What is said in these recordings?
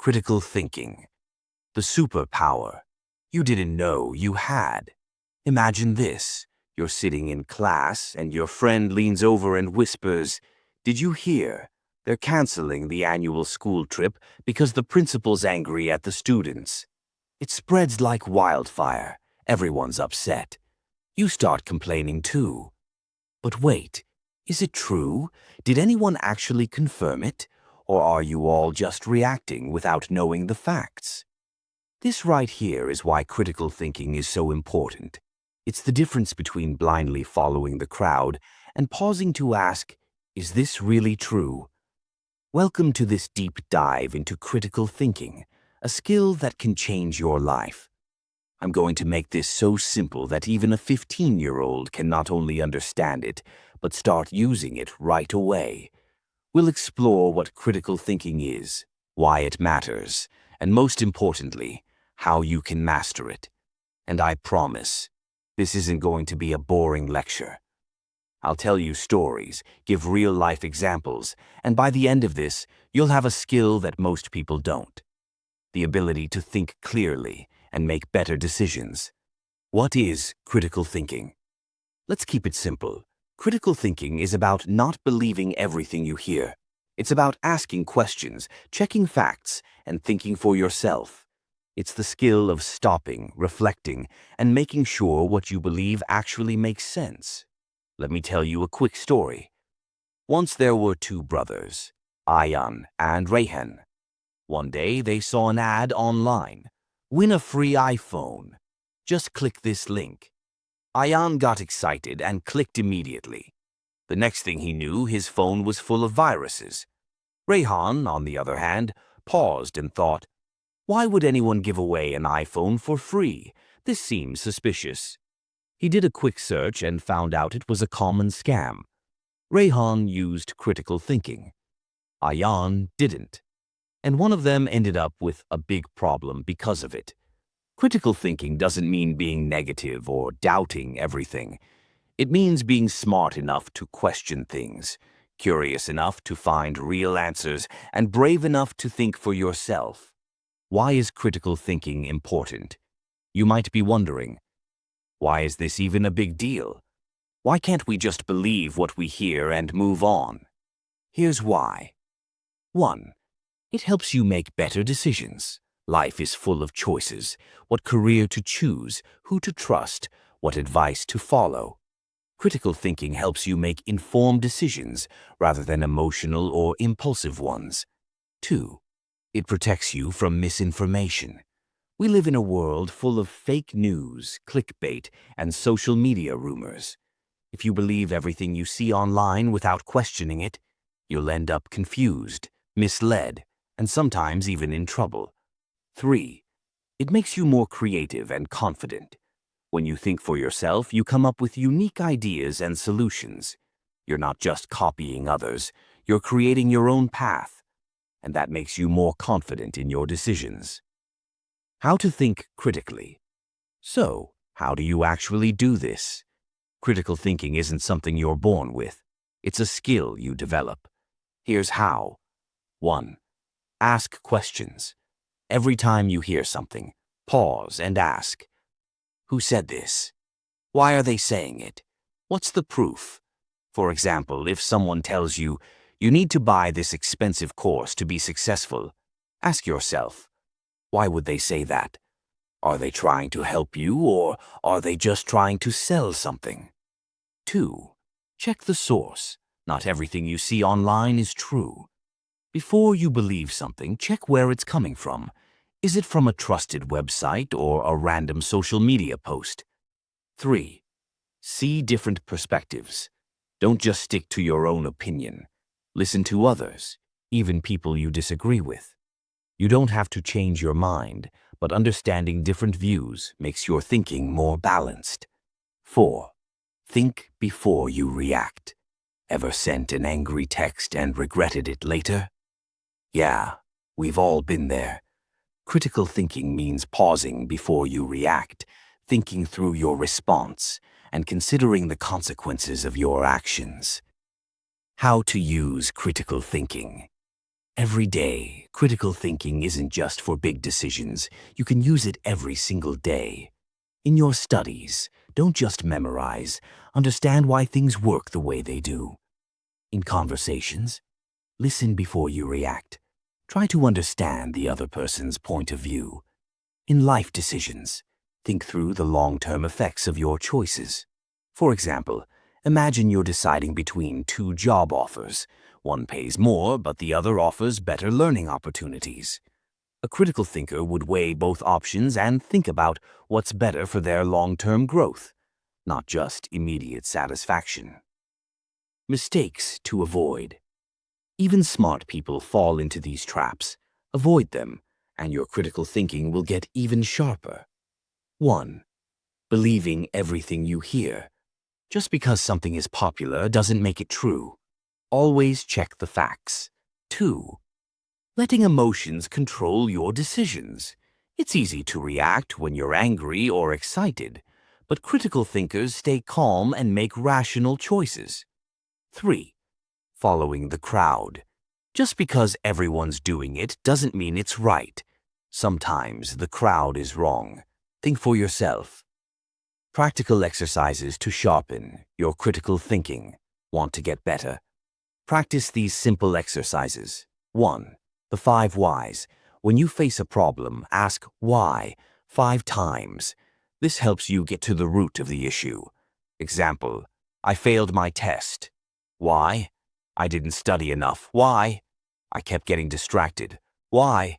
Critical thinking. The superpower you didn't know you had. Imagine this. You're sitting in class and your friend leans over and whispers, "Did you hear? They're canceling the annual school trip because the principal's angry at the students." It spreads like wildfire. Everyone's upset. You start complaining too. But wait, is it true? Did anyone actually confirm it? Or are you all just reacting without knowing the facts? This right here is why critical thinking is so important. It's the difference between blindly following the crowd and pausing to ask, is this really true? Welcome to this deep dive into critical thinking, a skill that can change your life. I'm going to make this so simple that even a 15-year-old can not only understand it, but start using it right away. We'll explore what critical thinking is, why it matters, and most importantly, how you can master it. And I promise, this isn't going to be a boring lecture. I'll tell you stories, give real-life examples, and by the end of this, you'll have a skill that most people don't. The ability to think clearly and make better decisions. What is critical thinking? Let's keep it simple. Critical thinking is about not believing everything you hear. It's about asking questions, checking facts, and thinking for yourself. It's the skill of stopping, reflecting, and making sure what you believe actually makes sense. Let me tell you a quick story. Once there were two brothers, Ayan and Rayhan. One day they saw an ad online. Win a free iPhone. Just click this link. Ayan got excited and clicked immediately. The next thing he knew, his phone was full of viruses. Rayhan, on the other hand, paused and thought, why would anyone give away an iPhone for free? This seems suspicious. He did a quick search and found out it was a common scam. Rayhan used critical thinking. Ayan didn't. And one of them ended up with a big problem because of it. Critical thinking doesn't mean being negative or doubting everything. It means being smart enough to question things, curious enough to find real answers, and brave enough to think for yourself. Why is critical thinking important? You might be wondering, why is this even a big deal? Why can't we just believe what we hear and move on? Here's why. 1. It helps you make better decisions. Life is full of choices. What career to choose, who to trust, what advice to follow. Critical thinking helps you make informed decisions rather than emotional or impulsive ones. 2. It protects you from misinformation. We live in a world full of fake news, clickbait, and social media rumors. If you believe everything you see online without questioning it, you'll end up confused, misled, and sometimes even in trouble. 3. It makes you more creative and confident. When you think for yourself, you come up with unique ideas and solutions. You're not just copying others, you're creating your own path, and that makes you more confident in your decisions. How to think critically. So, how do you actually do this? Critical thinking isn't something you're born with. It's a skill you develop. Here's how. 1. Ask questions. Every time you hear something, pause and ask, who said this? Why are they saying it? What's the proof? For example, if someone tells you, you need to buy this expensive course to be successful, ask yourself, why would they say that? Are they trying to help you, or are they just trying to sell something? 2. Check the source. Not everything you see online is true. Before you believe something, check where it's coming from. Is it from a trusted website or a random social media post? 3. See different perspectives. Don't just stick to your own opinion. Listen to others, even people you disagree with. You don't have to change your mind, but understanding different views makes your thinking more balanced. 4. Think before you react. Ever sent an angry text and regretted it later? Yeah, we've all been there. Critical thinking means pausing before you react, thinking through your response, and considering the consequences of your actions. How to use critical thinking. Every day, critical thinking isn't just for big decisions. You can use it every single day. In your studies, don't just memorize. Understand why things work the way they do. In conversations, listen before you react. Try to understand the other person's point of view. In life decisions, think through the long-term effects of your choices. For example, imagine you're deciding between two job offers. One pays more, but the other offers better learning opportunities. A critical thinker would weigh both options and think about what's better for their long-term growth, not just immediate satisfaction. Mistakes to avoid. Even smart people fall into these traps. Avoid them, and your critical thinking will get even sharper. 1. Believing everything you hear. Just because something is popular doesn't make it true. Always check the facts. 2. Letting emotions control your decisions. It's easy to react when you're angry or excited, but critical thinkers stay calm and make rational choices. 3. Following the crowd. Just because everyone's doing it doesn't mean it's right. Sometimes the crowd is wrong. Think for yourself. Practical exercises to sharpen your critical thinking. Want to get better? Practice these simple exercises. 1. The 5 whys. When you face a problem, ask why 5 times. This helps you get to the root of the issue. Example, I failed my test. Why? I didn't study enough. Why? I kept getting distracted. Why?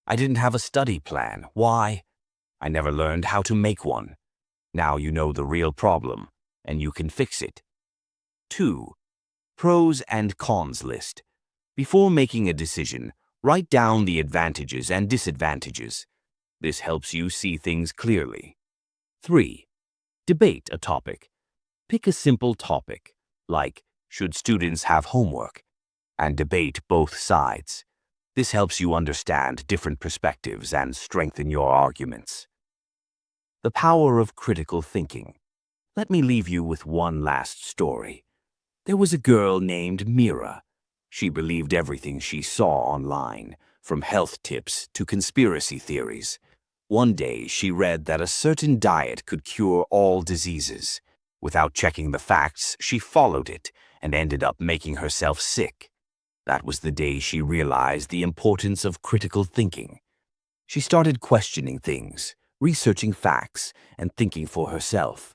I didn't have a study plan. Why? I never learned how to make one. Now you know the real problem, and you can fix it. 2. Pros and cons list. Before making a decision, write down the advantages and disadvantages. This helps you see things clearly. 3. Debate a topic. Pick a simple topic, like should students have homework, and debate both sides. This helps you understand different perspectives and strengthen your arguments. The power of critical thinking. Let me leave you with one last story. There was a girl named Mira. She believed everything she saw online, from health tips to conspiracy theories. One day, she read that a certain diet could cure all diseases. Without checking the facts, she followed it and ended up making herself sick. That was the day she realized the importance of critical thinking. She started questioning things, researching facts, and thinking for herself.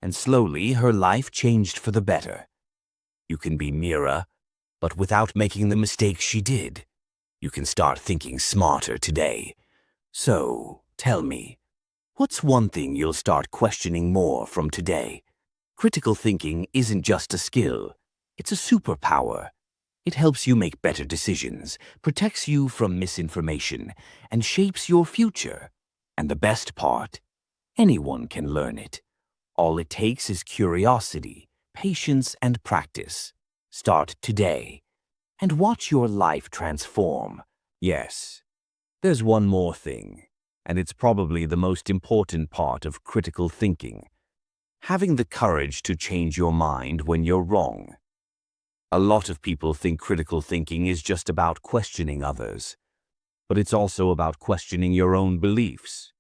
And slowly, her life changed for the better. You can be Mira, but without making the mistakes she did. You can start thinking smarter today. So, tell me, what's one thing you'll start questioning more from today? Critical thinking isn't just a skill, it's a superpower. It helps you make better decisions, protects you from misinformation, and shapes your future. And the best part, anyone can learn it. All it takes is curiosity, patience, and practice. Start today, and watch your life transform. Yes, there's one more thing, and it's probably the most important part of critical thinking. Having the courage to change your mind when you're wrong. A lot of people think critical thinking is just about questioning others, but it's also about questioning your own beliefs.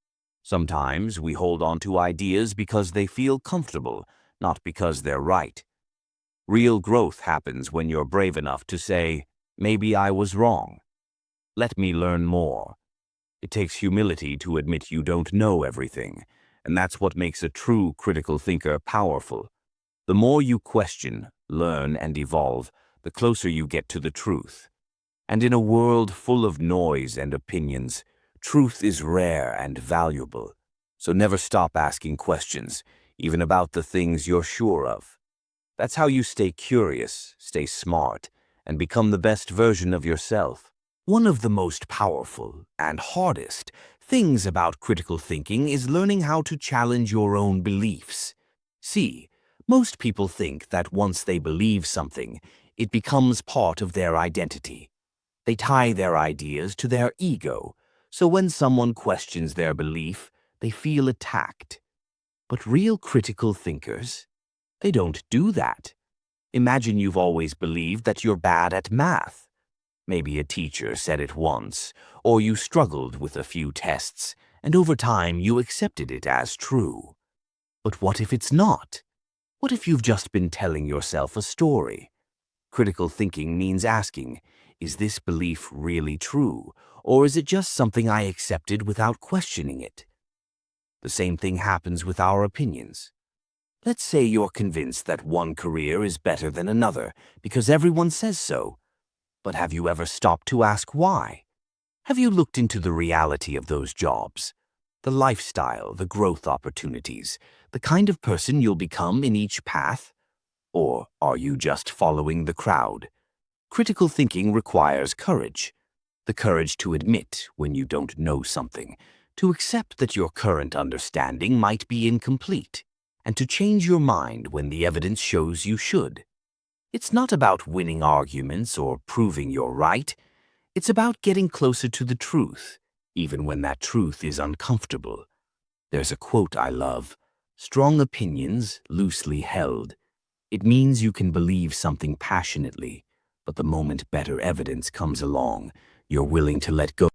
Sometimes we hold on to ideas because they feel comfortable, not because they're right. Real growth happens when you're brave enough to say, maybe I was wrong. Let me learn more. It takes humility to admit you don't know everything, and that's what makes a true critical thinker powerful. The more you question, learn, and evolve, the closer you get to the truth. And in a world full of noise and opinions, truth is rare and valuable. So never stop asking questions, even about the things you're sure of. That's how you stay curious, stay smart, and become the best version of yourself. One of the most powerful and hardest things about critical thinking is learning how to challenge your own beliefs. See, most people think that once they believe something, it becomes part of their identity. They tie their ideas to their ego, so when someone questions their belief, they feel attacked. But real critical thinkers, they don't do that. Imagine you've always believed that you're bad at math. Maybe a teacher said it once, or you struggled with a few tests, and over time you accepted it as true. But what if it's not? What if you've just been telling yourself a story? Critical thinking means asking, is this belief really true, or is it just something I accepted without questioning it? The same thing happens with our opinions. Let's say you're convinced that one career is better than another because everyone says so. But have you ever stopped to ask why? Have you looked into the reality of those jobs? The lifestyle, the growth opportunities, the kind of person you'll become in each path? Or are you just following the crowd? Critical thinking requires courage. The courage to admit when you don't know something, to accept that your current understanding might be incomplete, and to change your mind when the evidence shows you should. It's not about winning arguments or proving you're right. It's about getting closer to the truth, even when that truth is uncomfortable. There's a quote I love: strong opinions, loosely held. It means you can believe something passionately, but the moment better evidence comes along, you're willing to let go.